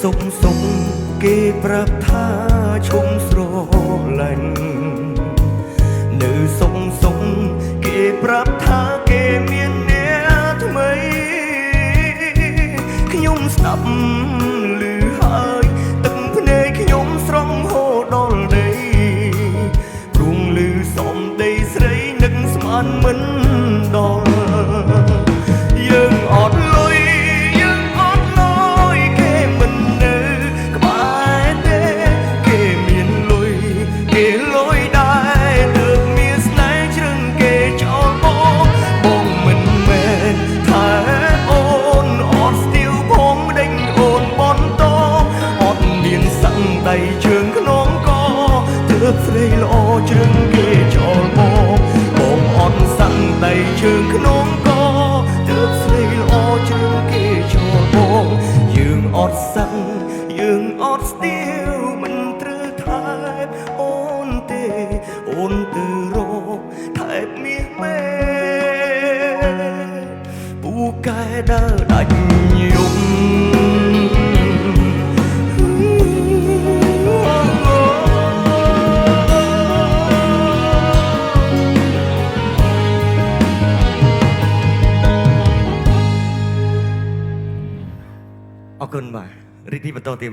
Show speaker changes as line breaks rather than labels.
សុំសុំគេប្រាប់ថាឈុំស្រឡាញ់នៅសុំសុំគេប្រាប់ថាគេមានអ្នកថ្មីខ្ញុំស្ដាប់ឮហើយទឹកភ្នែកខ្ញុំស្រង់ហូរដល់ដីព្រួងឮសំដីស្រីនឹកស្មានមិនដល់យើងអត់លុយយើងអត់លុយគេមិននៅក្បែរទេគេមានលុយគេលុយដែរទើបមានស្នេហ៍ជ្រឹងគេចោលបងមិនមែនថាអូនអត់ស្ទាវផងដេញអូនបនតអត់មានសឹងដៃជើងខ្នងកទើបស្រីល្អជ្រឹងគេចោលបងអត់សឹងដៃជើងខ្នងកទើបស្រីល្អជ្រឹងគេចោលបងយើងអត់សឹងយើងអត់ស្ទាវមិនត្រូវថែបអូនទេអូនទៅរកថែបមាសមេពូកែដើរដាច់យំអរគុណបាទរីករាយបន្តទៀត